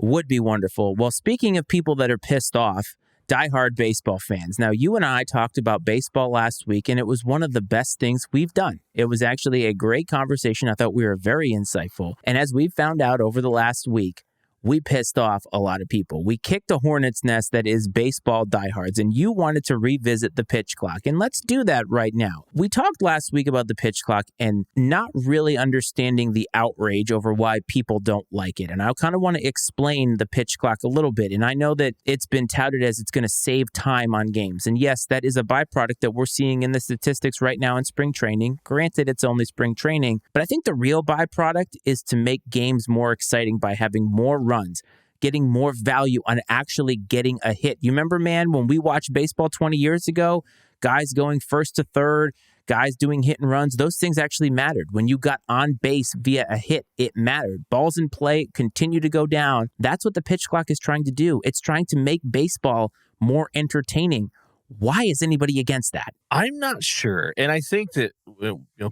Would be wonderful. Well, speaking of people that are pissed off, diehard baseball fans. Now, you and I talked about baseball last week, and it was one of the best things we've done. It was actually a great conversation. I thought we were very insightful. And as we found out over the last week, we pissed off a lot of people. We kicked a hornet's nest that is baseball diehards, and you wanted to revisit the pitch clock. And let's do that right now. We talked last week about the pitch clock and not really understanding the outrage over why people don't like it. And I kind of want to explain the pitch clock a little bit. And I know that it's been touted as it's going to save time on games. And yes, that is a byproduct that we're seeing in the statistics right now in spring training. Granted, it's only spring training, but I think the real byproduct is to make games more exciting by having more runs, getting more value on actually getting a hit. You remember, man, when we watched baseball 20 years ago, guys going first to third, guys doing hit and runs, those things actually mattered. When you got on base via a hit, it mattered. Balls in play continue to go down. That's what the pitch clock is trying to do. It's trying to make baseball more entertaining. Why is anybody against that? I'm not sure. And I think that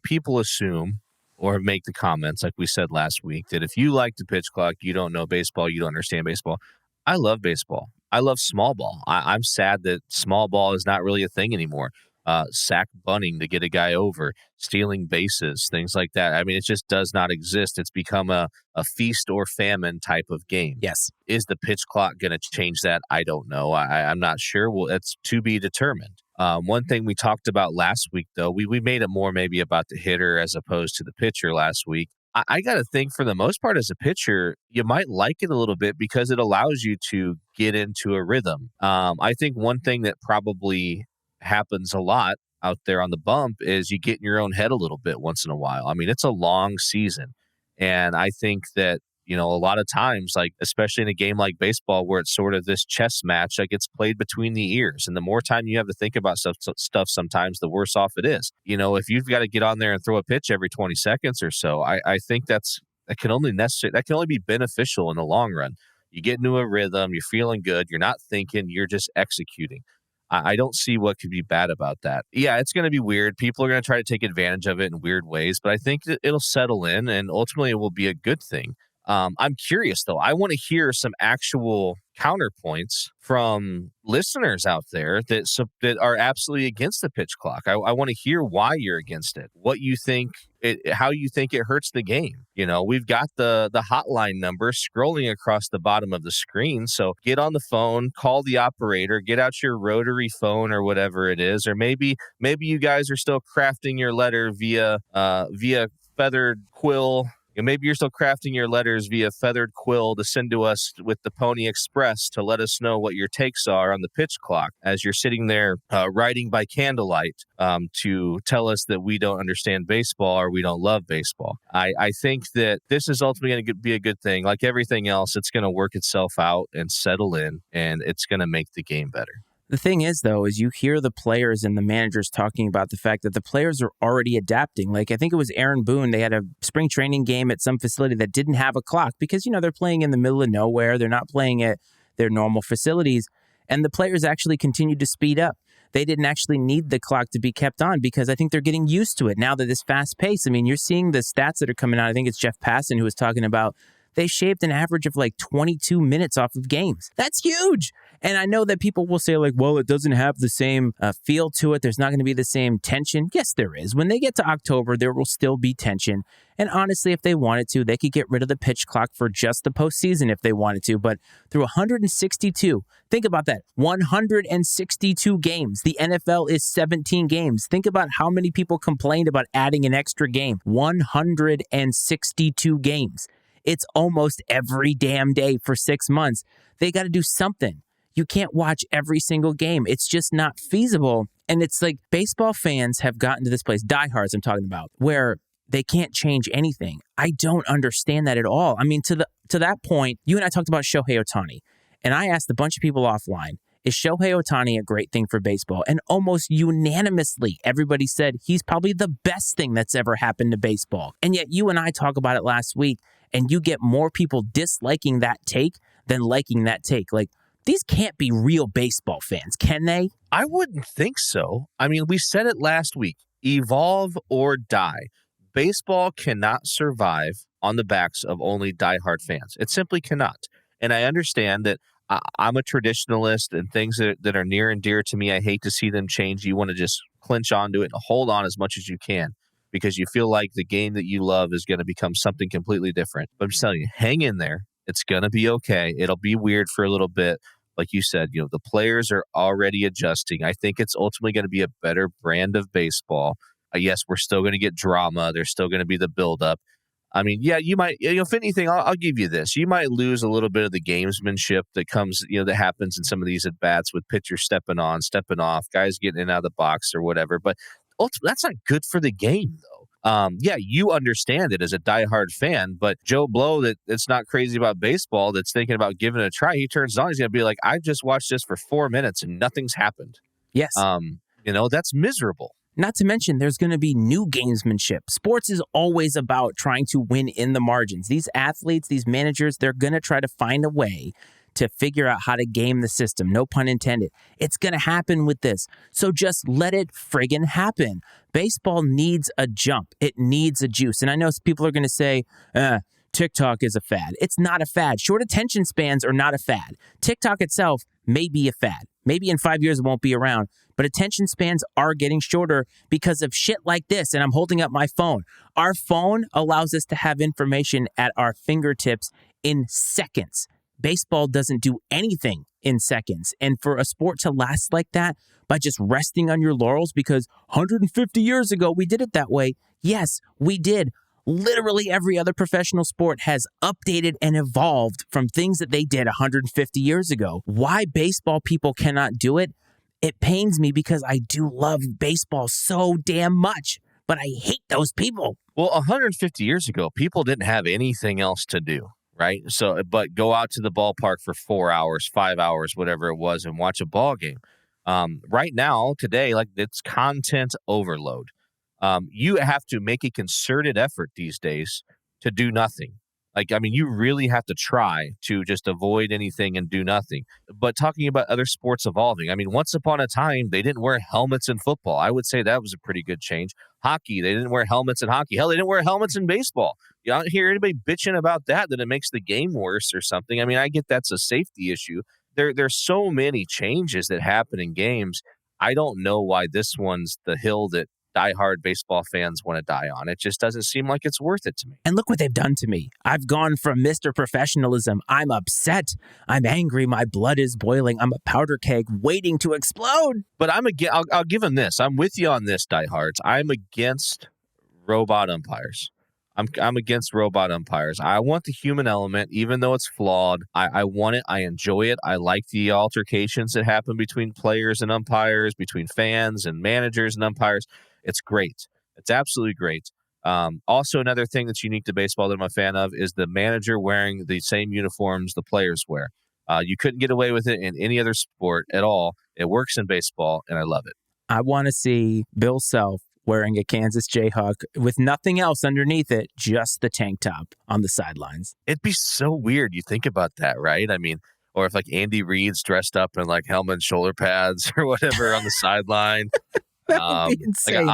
people assume or make the comments, like we said last week, that if you like the pitch clock, you don't know baseball, you don't understand baseball. I love baseball. I love small ball. I'm sad that small ball is not really a thing anymore. Sack bunting to get a guy over, stealing bases, things like that. I mean, it just does not exist. It's become a feast or famine type of game. Yes. Is the pitch clock going to change that? I don't know. I'm not sure. Well, it's to be determined. One thing we talked about last week, though, we made it more maybe about the hitter as opposed to the pitcher last week. I got to think for the most part as a pitcher, you might like it a little bit because it allows you to get into a rhythm. I think one thing that probably happens a lot out there on the bump is you get in your own head a little bit once in a while. I mean, it's a long season. And I think that, a lot of times, like especially in a game like baseball where it's sort of this chess match that gets played between the ears. And the more time you have to think about stuff sometimes, the worse off it is. If you've got to get on there and throw a pitch every 20 seconds or so, I think that can only be beneficial in the long run. You get into a rhythm, you're feeling good, you're not thinking, you're just executing. I don't see what could be bad about that. Yeah, it's going to be weird. People are going to try to take advantage of it in weird ways, but I think that it'll settle in and ultimately it will be a good thing. I'm curious, though. I want to hear some actual counterpoints from listeners out there that are absolutely against the pitch clock. I want to hear why you're against it, what you think, how you think it hurts the game. We've got the hotline number scrolling across the bottom of the screen. So get on the phone, call the operator, get out your rotary phone or whatever it is, or maybe you guys are still crafting your letter via feathered quill. Maybe you're still crafting your letters via feathered quill to send to us with the Pony Express to let us know what your takes are on the pitch clock as you're sitting there writing by candlelight to tell us that we don't understand baseball or we don't love baseball. I think that this is ultimately going to be a good thing. Like everything else, it's going to work itself out and settle in, and it's going to make the game better. The thing is, though, is you hear the players and the managers talking about the fact that the players are already adapting. Like, I think it was Aaron Boone. They had a spring training game at some facility that didn't have a clock because, they're playing in the middle of nowhere. They're not playing at their normal facilities. And the players actually continued to speed up. They didn't actually need the clock to be kept on because I think they're getting used to it now that this fast pace. I mean, you're seeing the stats that are coming out. I think it's Jeff Passan who was talking about they shaved an average of like 22 minutes off of games. That's huge. And I know that people will say like, well, it doesn't have the same feel to it. There's not going to be the same tension. Yes, there is. When they get to October, there will still be tension. And honestly, if they wanted to, they could get rid of the pitch clock for just the postseason if they wanted to. But through 162, think about that, 162 games. The NFL is 17 games. Think about how many people complained about adding an extra game. 162 games. It's almost every damn day for 6 months. They got to do something. You can't watch every single game. It's just not feasible. And it's like baseball fans have gotten to this place, diehards I'm talking about, where they can't change anything. I don't understand that at all. I mean, to that point, you and I talked about Shohei Ohtani, and I asked a bunch of people offline, is Shohei Ohtani a great thing for baseball? And almost unanimously, everybody said he's probably the best thing that's ever happened to baseball. And yet you and I talk about it last week, and you get more people disliking that take than liking that take. Like, these can't be real baseball fans, can they? I wouldn't think so. I mean, we said it last week, evolve or die. Baseball cannot survive on the backs of only diehard fans. It simply cannot. And I understand that I'm a traditionalist, and things that are near and dear to me, I hate to see them change. You want to just clinch onto it and hold on as much as you can because you feel like the game that you love is going to become something completely different. But I'm just telling you, hang in there. It's going to be okay. It'll be weird for a little bit. Like you said, the players are already adjusting. I think it's ultimately going to be a better brand of baseball. Yes, we're still going to get drama. There's still going to be the buildup. I mean, yeah, you might, if anything, I'll give you this. You might lose a little bit of the gamesmanship that comes, that happens in some of these at-bats with pitchers stepping on, stepping off, guys getting in and out of the box or whatever. But ultimately, that's not good for the game, though. Yeah, you understand it as a diehard fan, but Joe Blow that's not crazy about baseball, that's thinking about giving it a try, he turns on, he's going to be like, I just watched this for 4 minutes and nothing's happened. Yes. That's miserable. Not to mention, there's going to be new gamesmanship. Sports is always about trying to win in the margins. These athletes, these managers, they're going to try to find a way to figure out how to game the system. No pun intended. It's going to happen with this. So just let it friggin' happen. Baseball needs a jump. It needs a juice. And I know people are going to say, TikTok is a fad. It's not a fad. Short attention spans are not a fad. TikTok itself may be a fad. Maybe in 5 years it won't be around. But attention spans are getting shorter because of shit like this. And I'm holding up my phone. Our phone allows us to have information at our fingertips in seconds. Baseball doesn't do anything in seconds. And for a sport to last like that, by just resting on your laurels because 150 years ago we did it that way. Yes, we did. Literally every other professional sport has updated and evolved from things that they did 150 years ago. Why baseball people cannot do it? It pains me because I do love baseball so damn much, but I hate those people. Well, 150 years ago, people didn't have anything else to do, right? So, but go out to the ballpark for 4 hours, 5 hours, whatever it was, and watch a ball game. Right now, today, like it's content overload. You have to make a concerted effort these days to do nothing. You really have to try to just avoid anything and do nothing. But talking about other sports evolving, once upon a time, they didn't wear helmets in football. I would say that was a pretty good change. Hockey, they didn't wear helmets in hockey. Hell, they didn't wear helmets in baseball. You don't hear anybody bitching about that it makes the game worse or something. I get that's a safety issue. There's so many changes that happen in games. I don't know why this one's the hill that diehard baseball fans want to die on. It just doesn't seem like it's worth it to me. And look what they've done to me. I've gone from Mr. Professionalism. I'm upset. I'm angry. My blood is boiling. I'm a powder keg waiting to explode. But I'll give them this. I'm with you on this, diehards. I'm against robot umpires. I'm against robot umpires. I want the human element, even though it's flawed. I want it. I enjoy it. I like the altercations that happen between players and umpires, between fans and managers and umpires. It's great. It's absolutely great. Also, another thing that's unique to baseball that I'm a fan of is the manager wearing the same uniforms the players wear. You couldn't get away with it in any other sport at all. It works in baseball, and I love it. I want to see Bill Self wearing a Kansas Jayhawk with nothing else underneath it, just the tank top on the sidelines. It'd be so weird. You think about that, right? Or if Andy Reid's dressed up in helmet and shoulder pads or whatever on the sideline. That would be insane.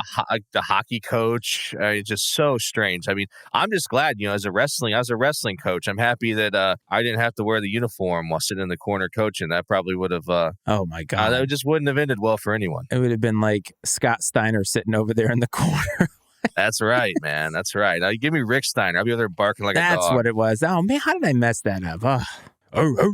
The hockey coach. It's just so strange. I'm just glad, as a wrestling coach, I'm happy that I didn't have to wear the uniform while sitting in the corner coaching. That probably would have. Oh my God. That just wouldn't have ended well for anyone. It would have been like Scott Steiner sitting over there in the corner. That's right, man. That's right. Give me Rick Steiner. I'll be over there barking like a dog. That's what it was. Oh man, how did I mess that up? Oh.